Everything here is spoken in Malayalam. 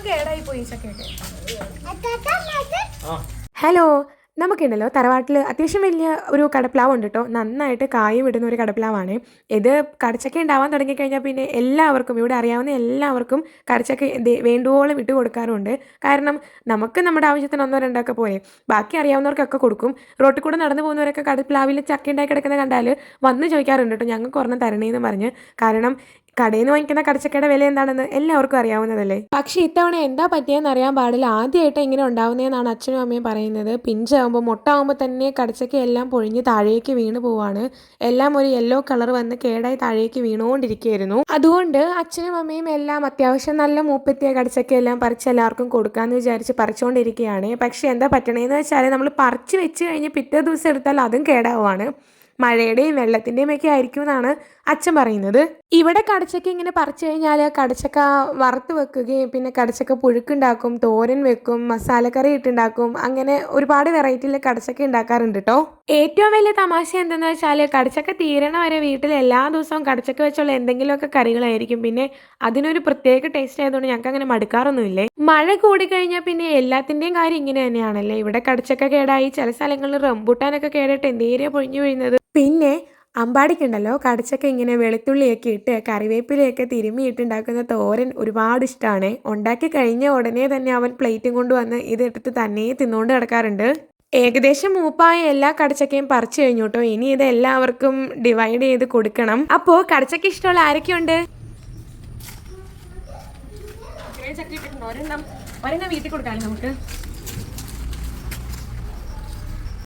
കേടായി പോയി ചക്കയൊക്കെ. ഹലോ, നമുക്കുണ്ടല്ലോ തറവാട്ടിൽ അത്യാവശ്യം വലിയ ഒരു കടപ്ലാവ് ഉണ്ട് കേട്ടോ. നന്നായിട്ട് കായും ഇടുന്ന ഒരു കടപ്ലാവാണ് ഇത്. കടച്ചക്ക ഉണ്ടാവാൻ തുടങ്ങിക്കഴിഞ്ഞാൽ പിന്നെ എല്ലാവർക്കും, ഇവിടെ അറിയാവുന്ന എല്ലാവർക്കും കടച്ചക്ക വേണ്ടുവോളം ഇട്ട് കൊടുക്കാറുണ്ട്. കാരണം നമുക്ക് നമ്മുടെ ആവശ്യത്തിന് ഒന്നോ രണ്ടൊക്കെ പോരെ, ബാക്കി അറിയാവുന്നവർക്കൊക്കെ കൊടുക്കും. റോട്ടിൽ കൂടെ നടന്നു പോകുന്നവരൊക്കെ കടപ്ലാവിൽ ചക്ക ഉണ്ടായി കിടക്കുന്ന കണ്ടാൽ വന്ന് ചോദിക്കാറുണ്ട് കേട്ടോ, ഞങ്ങൾക്ക് ഒരെണ്ണം തരണേന്ന് പറഞ്ഞ്. കാരണം കടയിൽ നിന്ന് വാങ്ങിക്കുന്ന കടച്ചക്കയുടെ വില എന്താണെന്ന് എല്ലാവർക്കും അറിയാവുന്നതല്ലേ. പക്ഷേ ഇത്തവണ എന്താ പറ്റിയെന്ന് അറിയാൻ പാടില്ല, ആദ്യമായിട്ട് ഇങ്ങനെ ഉണ്ടാവുന്നതെന്നാണ് അച്ഛനും അമ്മയും പറയുന്നത്. പിഞ്ചാകുമ്പോൾ മൊട്ടാകുമ്പോൾ തന്നെ കടച്ചക്ക എല്ലാം പൊഴിഞ്ഞ് താഴേക്ക് വീണ് പോവാണ്. എല്ലാം ഒരു യെല്ലോ കളർ വന്ന് കേടായി താഴേക്ക് വീണുകൊണ്ടിരിക്കുകയായിരുന്നു. അതുകൊണ്ട് അച്ഛനും അമ്മയും എല്ലാം അത്യാവശ്യം നല്ല മൂപ്പെത്തിയ കടച്ചക്കയെല്ലാം പറിച്ച് എല്ലാവർക്കും കൊടുക്കാമെന്ന് വിചാരിച്ച് പറിച്ചുകൊണ്ടിരിക്കുകയാണ്. പക്ഷേ എന്താ പറ്റണേന്ന് വെച്ചാൽ നമ്മൾ പറിച്ച് വെച്ച് കഴിഞ്ഞ് പിറ്റേ ദിവസം എടുത്താൽ അതും കേടാവുകയാണ്. മഴയുടെയും വെള്ളത്തിൻ്റെയും ഒക്കെ ആയിരിക്കും എന്നാണ് അച്ഛൻ പറയുന്നത്. ഇവിടെ കടച്ചക്ക ഇങ്ങനെ പറിച്ചു കഴിഞ്ഞാൽ കടച്ചക്ക വറുത്ത് വെക്കുകയും പിന്നെ കടച്ചക്ക പുഴുക്കുണ്ടാക്കും, തോരൻ വെക്കും, മസാലക്കറി ഇട്ടുണ്ടാക്കും, അങ്ങനെ ഒരുപാട് വെറൈറ്റിയിൽ കടച്ചക്ക ഉണ്ടാക്കാറുണ്ട് കേട്ടോ. ഏറ്റവും വലിയ തമാശ എന്തെന്ന് വെച്ചാൽ കടച്ചക്ക തീരണ വരെ വീട്ടിൽ എല്ലാ ദിവസവും കടച്ചക്ക വെച്ചുള്ള എന്തെങ്കിലുമൊക്കെ കറികളായിരിക്കും. പിന്നെ അതിനൊരു പ്രത്യേക ടേസ്റ്റ് ആയതുകൊണ്ട് ഞങ്ങൾക്ക് അങ്ങനെ മടുക്കാറൊന്നുമില്ലേ. മഴ കൂടിക്കഴിഞ്ഞാൽ പിന്നെ എല്ലാത്തിൻ്റെയും കാര്യം ഇങ്ങനെ തന്നെയാണല്ലേ. ഇവിടെ കടച്ചക്ക കേടായി, ചില സ്ഥലങ്ങളിൽ റംബൂട്ടാനൊക്കെ കേടായിട്ട് എന്തേരിയ പൊഴിഞ്ഞു വീഴുന്നത്. പിന്നെ അമ്പാടിക്കുണ്ടല്ലോ കടച്ചക്ക ഇങ്ങനെ വെളുത്തുള്ളിയൊക്കെ ഇട്ട് കറിവേപ്പിലയൊക്കെ തിരുമ്മിയിട്ടുണ്ടാക്കുന്ന തോരൻ ഒരുപാട് ഇഷ്ടമാണ്. ഉണ്ടാക്കി കഴിഞ്ഞ ഉടനെ തന്നെ അവൻ പ്ലേറ്റും കൊണ്ടുവന്ന് ഇതിട്ടിട്ട് തന്നെ തിന്നുകൊണ്ട് കിടക്കാറുണ്ട്. ഏകദേശം മൂപ്പായ എല്ലാ കടച്ചക്കയും പറിച്ചു കഴിഞ്ഞു കേട്ടോ. ഇനി ഇത് എല്ലാവർക്കും ഡിവൈഡ് ചെയ്ത് കൊടുക്കണം. അപ്പോൾ കടച്ചക്ക ഇഷ്ടമുള്ള ആരൊക്കെയുണ്ട്? ഒരെണ്ണം വീട്ടിൽ കൊടുക്കാമല്ലോ നമുക്ക്.